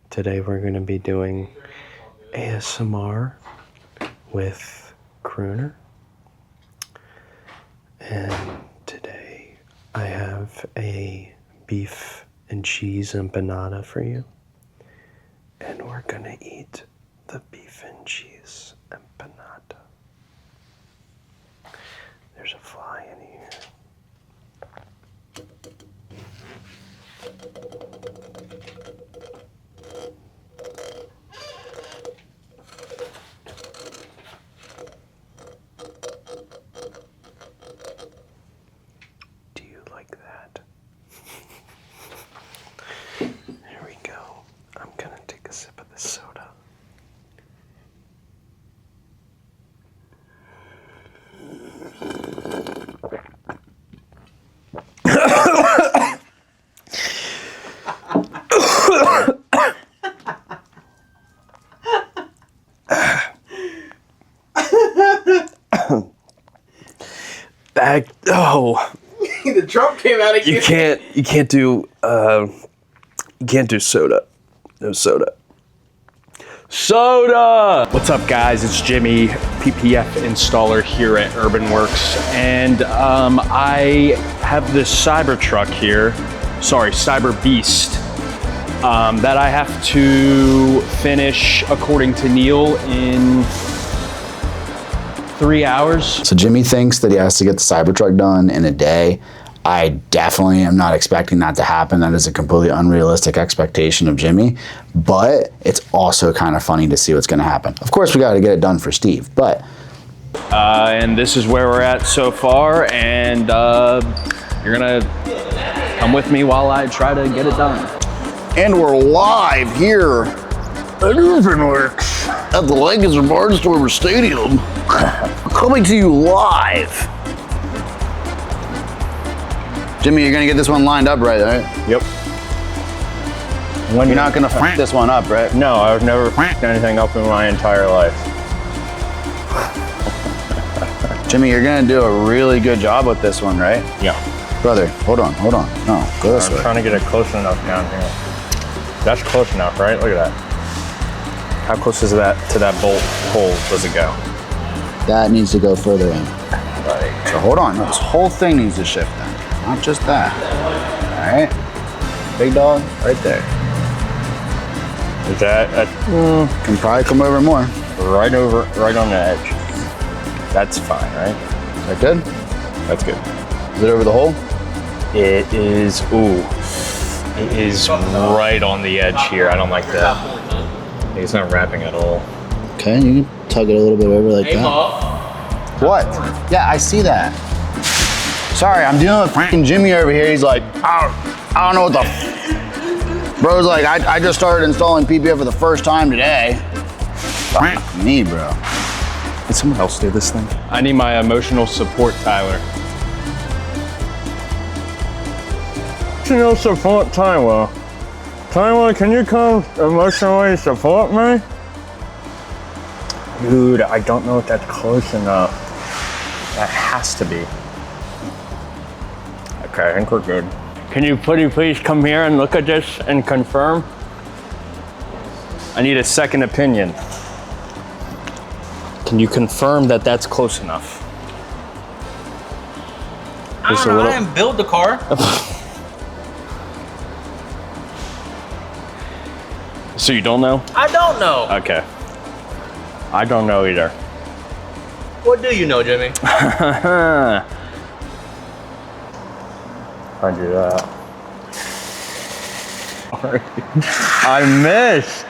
Today we're going to be doing ASMR with Crooner. And today I have a beef and cheese empanada for you. And we're going to eat the beef and cheese empanada. There's a fly in here. Do you like that? Here we go. I'm gonna take a sip of this soda. The Trump came out again. You can't do soda. No soda. Soda! What's up, guys? It's Jimmy, PPF installer here at Urban Werks, and I have this Cybertruck here, Cyber Beast, that I have to finish, according to Neil, in 3 hours. So Jimmy thinks that he has to get the Cybertruck done in a day. I definitely am not expecting that to happen. That is a completely unrealistic expectation of Jimmy, but it's also kind of funny to see what's going to happen. Of course, we got to get it done for Steve, but. And this is where we're at so far, and you're going to come with me while I try to get it done. And we're live here at Urban Werks at the Lancaster Barnstormer Stadium, coming to you live. Jimmy, you're gonna get this one lined up right? Yep. You're not gonna f this one up, right? No, I've never f***ed anything up in my entire life. Jimmy, you're gonna do a really good job with this one, right? Yeah. Brother, hold on. No, go this way. I'm trying to get it close enough down here. That's close enough, right? Look at that. How close is that to that bolt hole does it go? That needs to go further in. Like, so hold on, this whole thing needs to shift then. Not just that. All right, big dog, right there. Is that can probably come over more. Right on the edge. That's fine, right? Is that good? That's good. Is it over the hole? It is. Ooh, it is right on the edge here. I don't like that. It's not wrapping at all. Okay, you can tug it a little bit over like that. What? Yeah, I see that. Sorry, I'm dealing with freaking Jimmy over here. He's like, I don't know what the bro's like, I just started installing PPF for the first time today. Fuck me, bro. Can someone else do this thing? I need my emotional support, Tyler. Emotional support, Tyler. Tyler, can you come emotionally support me? Dude, I don't know if that's close enough. That has to be. Okay, I think we're good. Can you please come here and look at this and confirm? I need a second opinion. Can you confirm that that's close enough? I didn't build the car. So you don't know? I don't know. Okay. I don't know either. What do you know, Jimmy? I do that. Sorry. I missed.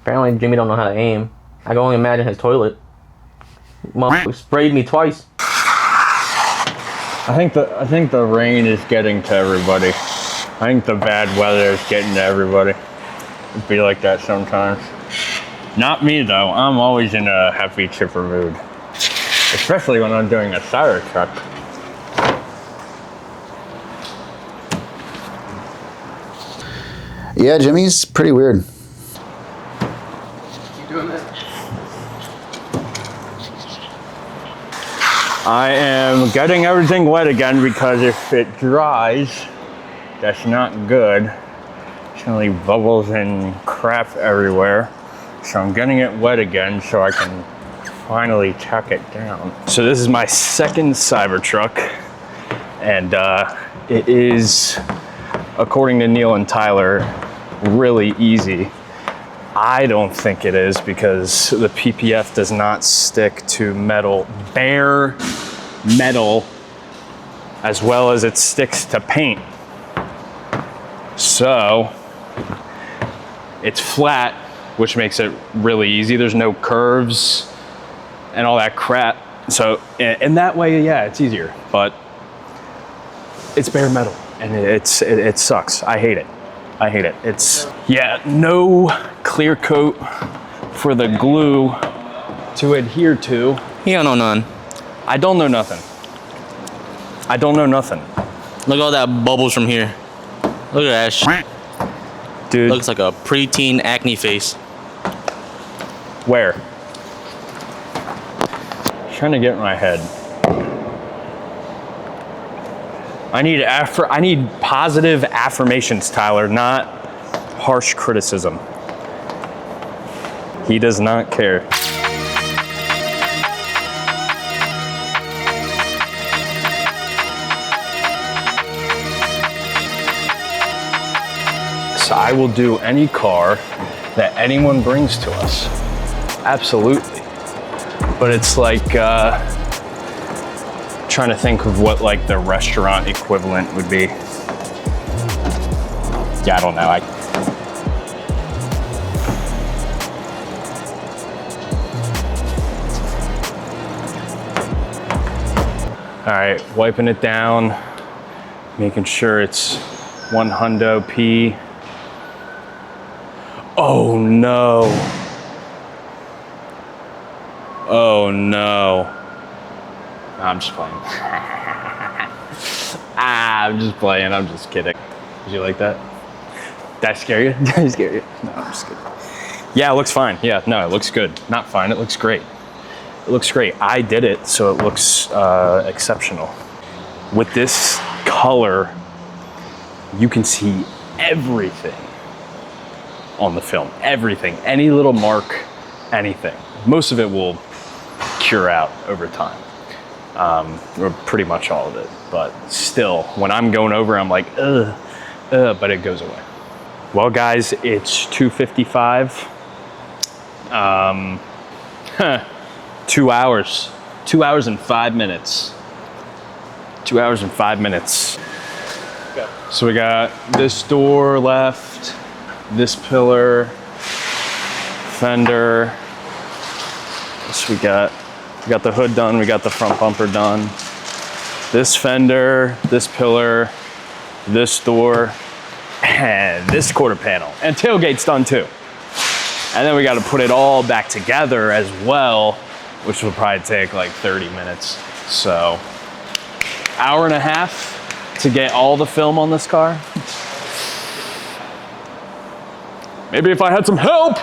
Apparently, Jimmy don't know how to aim. I can only imagine his toilet. Motherfucker sprayed me twice. I think the rain is getting to everybody. I think the bad weather is getting to everybody. It'd be like that sometimes. Not me though. I'm always in a happy, chipper mood. Especially when I'm doing a Cybertruck. Yeah, Jimmy's pretty weird. You doing that? I am getting everything wet again because if it dries, That's not good. It's gonna leave bubbles and crap everywhere. So I'm getting it wet again so I can finally tack it down. So this is my second Cybertruck, and it is, according to Neil and Tyler, really easy. I don't think it is because the PPF does not stick to metal, bare metal, as well as it sticks to paint. So it's flat, which makes it really easy. There's no curves and all that crap. So in that way, yeah, it's easier, but it's bare metal and it sucks. I hate it. I hate it. It's, yeah, no clear coat for the glue to adhere to. You don't know none. I don't know nothing. I don't know nothing. Look at all that bubbles from here. Look at that shit. Dude. Looks like a preteen acne face. Where? Trying to get in my head. I need positive affirmations, Tyler, not harsh criticism. He does not care. So I will do any car that anyone brings to us. Absolutely. But it's like trying to think of what like the restaurant equivalent would be. Yeah, I don't know. All right, wiping it down, making sure it's 100 P. Oh no. Oh no. I'm just playing. I'm just playing, I'm just kidding. Did you like that? Did I scare you? Did I scare you? No, I'm just kidding. Yeah, it looks fine. Yeah, no, it looks good. Not fine, it looks great. It looks great. I did it, so it looks exceptional. With this color, you can see everything on the film. Everything, any little mark, anything. Most of it will cure out over time. Or pretty much all of it. But still, when I'm going over, I'm like, but it goes away. Well, guys, it's 2:55. 2 hours. 2 hours and 5 minutes. 2 hours and 5 minutes. So we got this door left, this pillar, fender. So we got the hood done, we got the front bumper done. This fender, this pillar, this door, and this quarter panel. And tailgate's done too. And then we got to put it all back together as well, which will probably take like 30 minutes. So, hour and a half to get all the film on this car. Maybe if I had some help.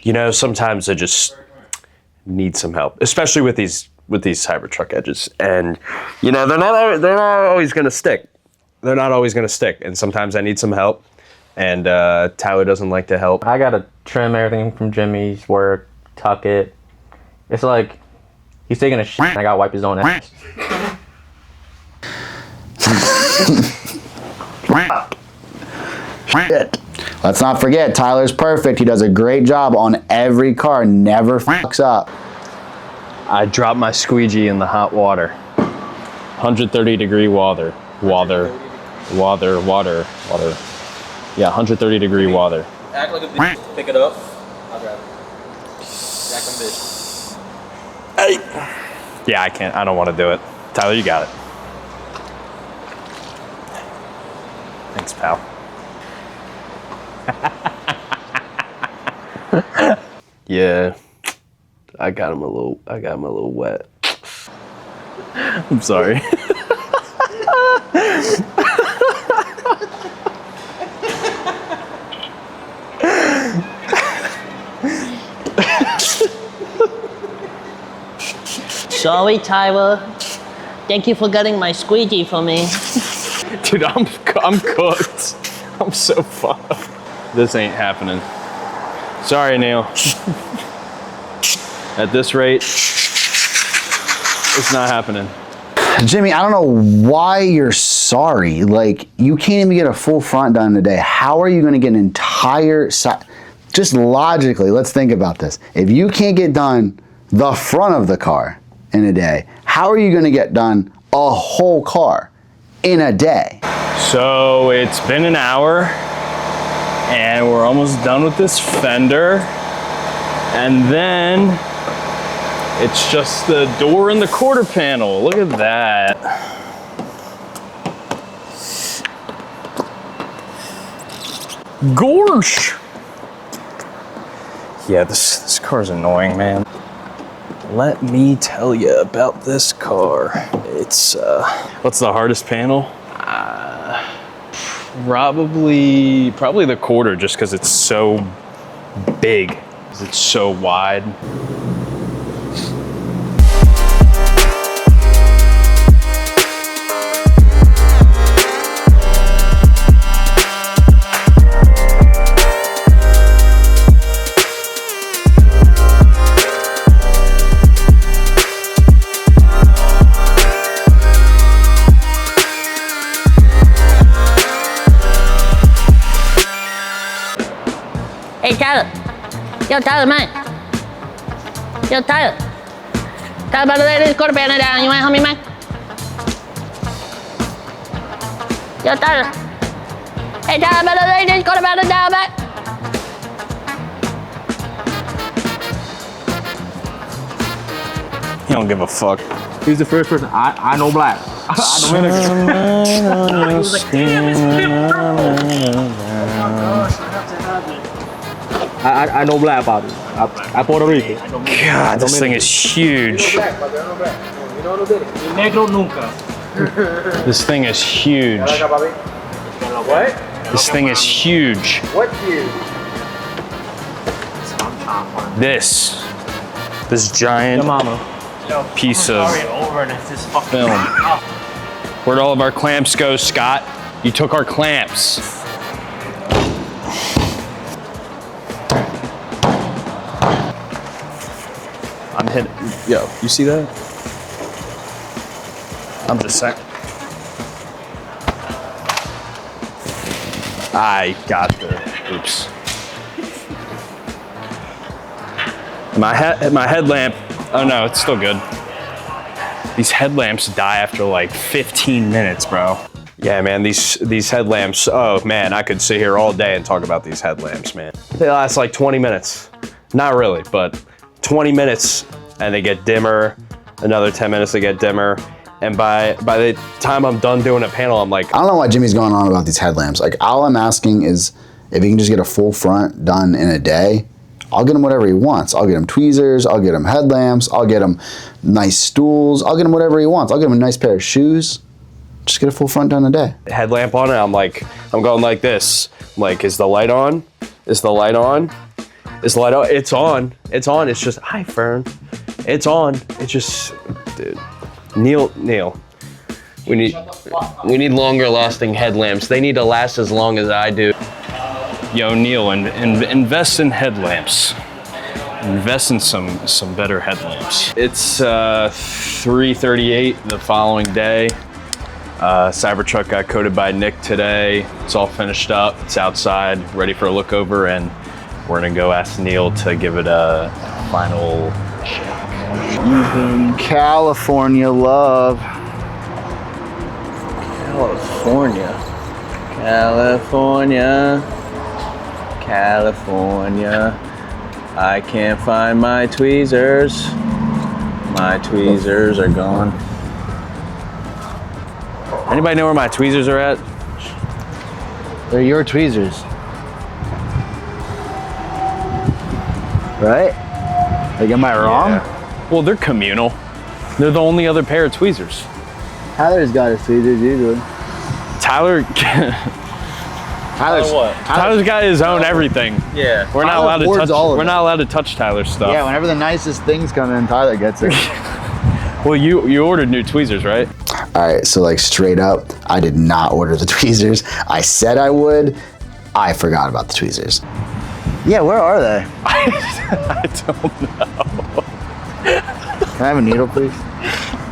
You know, sometimes I just need some help, especially with these Cybertruck edges. And you know, they're not always gonna stick. They're not always gonna stick. And sometimes I need some help. And Tyler doesn't like to help. I gotta trim everything from Jimmy's work, tuck it. It's like he's taking a shit and I gotta wipe his own ass. Shit. Let's not forget, Tyler's perfect. He does a great job on every car, never fucks up. I dropped my squeegee in the hot water. 130-degree water. Water. Yeah, 130-degree water. Act like a bitch. Pick it up. I'll grab it. Act like a bitch. Hey. Yeah, I can't. I don't want to do it. Tyler, you got it. Thanks, pal. Yeah, I got him a little wet. I'm sorry. Sorry, Tyler. Thank you for getting my squeegee for me. Dude, I'm I'm cooked. I'm so fucked. This ain't happening. Sorry, Neil. At this rate, it's not happening. Jimmy, I don't know why you're sorry. Like, you can't even get a full front done today. How are you going to get an entire side? Just logically, let's think about this. If you can't get done the front of the car in a day, how are you going to get done a whole car in a day? So it's been an hour and we're almost done with this fender. And then it's just the door and the quarter panel. Look at that. Gorge. Yeah, this car's annoying, man. Let me tell you about this car. It's, what's the hardest panel? Probably the quarter, just because it's so big. It's so wide. Hey, Tyler. Yo, Tyler, man. Yo, Tyler. Tyler, about to lay this quarter panel down. You want to help me, man? Yo, Tyler. Hey, Tyler, about to lay this quarter panel down, man. He don't give a fuck. He's the first person. I know black. I know I know black about it. I Puerto Rico. God, this thing is huge. This thing is huge. What? This thing is huge. What huge? This giant piece of film. Where'd all of our clamps go, Scott? You took our clamps. I'm hitting, yo, you see that? I'm just saying. I got the, oops. My headlamp, oh no, it's still good. These headlamps die after like 15 minutes, bro. Yeah, man, these headlamps, oh man, I could sit here all day and talk about these headlamps, man. They last like 20 minutes. Not really, but 20 minutes and they get dimmer, another 10 minutes they get dimmer. And by the time I'm done doing a panel, I'm like, I don't know why Jimmy's going on about these headlamps. Like, all I'm asking is if he can just get a full front done in a day, I'll get him whatever he wants. I'll get him tweezers, I'll get him headlamps, I'll get him nice stools, I'll get him whatever he wants. I'll get him a nice pair of shoes. Just get a full front done in a day. headlamp on it, I'm going like this. I'm like, is the light on? Is the light on? Is the light on? It's on. It's on. It's just, hi, Fern. It's on. It's just, dude. Neil. We need longer lasting headlamps. They need to last as long as I do. Yo, Neil, invest in headlamps. Invest in some better headlamps. It's 3:38 the following day. Cybertruck got coated by Nick today. It's all finished up. It's outside, ready for a look over, and we're gonna go ask Neil to give it a final check. California love. California. I can't find my tweezers. My tweezers are gone. Anybody know where my tweezers are at? They're your tweezers. Right? Like, am I wrong? Yeah. Well, they're communal. They're the only other pair of tweezers. Tyler's got his tweezers usually. Tyler's got his own everything. Yeah. We're not allowed to touch. all of We're it. not allowed to touch Tyler's stuff. Yeah, whenever the nicest things come in, Tyler gets it. Well, you ordered new tweezers, right? All right, so like straight up, I did not order the tweezers. I said I would. I forgot about the tweezers. Yeah, where are they? I don't know. Can I have a needle, please?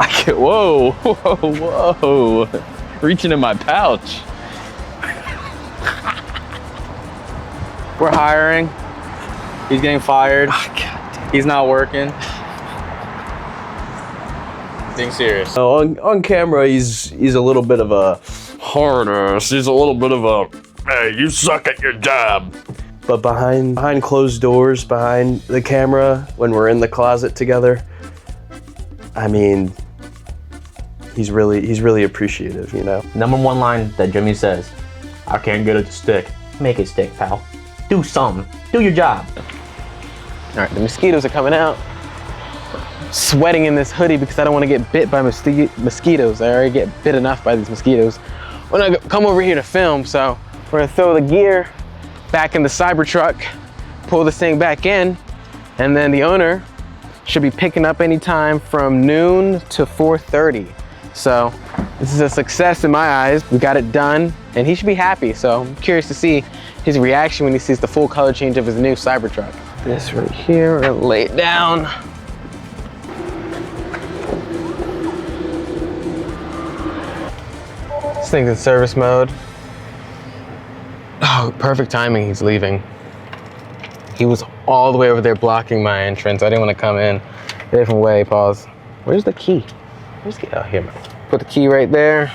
I can't, whoa, whoa, whoa. Reaching in my pouch. We're hiring. He's getting fired. He's not working. Being serious. So on camera, he's a little bit of a hard ass. He's a little bit of a, hey, you suck at your job. But behind closed doors, behind the camera, when we're in the closet together, I mean, he's really appreciative, you know? Number one line that Jimmy says, I can't get it to stick. Make it stick, pal. Do something. Do your job. All right, the mosquitoes are coming out. Sweating in this hoodie because I don't want to get bit by mosquitoes. I already get bit enough by these mosquitoes. When I come over here to film, so we're gonna throw the gear back in the Cybertruck, pull this thing back in, and then the owner should be picking up anytime from noon to 4:30. So this is a success in my eyes. We got it done, and he should be happy. So I'm curious to see his reaction when he sees the full color change of his new Cybertruck. This right here, we're gonna lay it down. This thing's in service mode. Oh, perfect timing, he's leaving. He was all the way over there blocking my entrance. I didn't want to come in a different way. Pause. Where's the key? Where's the key? Oh, here. Put the key right there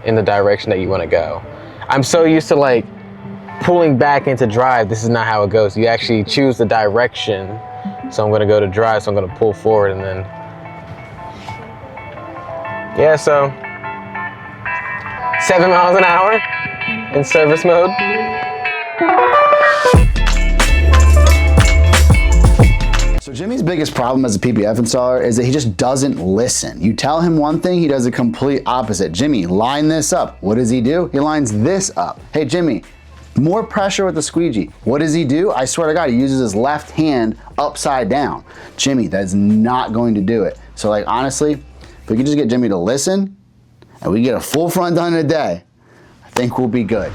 in the direction that you want to go. I'm so used to like pulling back into drive. This is not how it goes. You actually choose the direction. So I'm going to go to drive, so I'm going to pull forward and then. Yeah, so 7 miles an hour in service mode. So Jimmy's biggest problem as a PPF installer is that he just doesn't listen. You tell him one thing, he does the complete opposite. Jimmy, line this up. What does he do? He lines this up. Hey Jimmy, more pressure with the squeegee. What does he do? I swear to God, he uses his left hand upside down. Jimmy, that's not going to do it. So like honestly, if we could just get Jimmy to listen and we get a full front done in a day, I think we'll be good.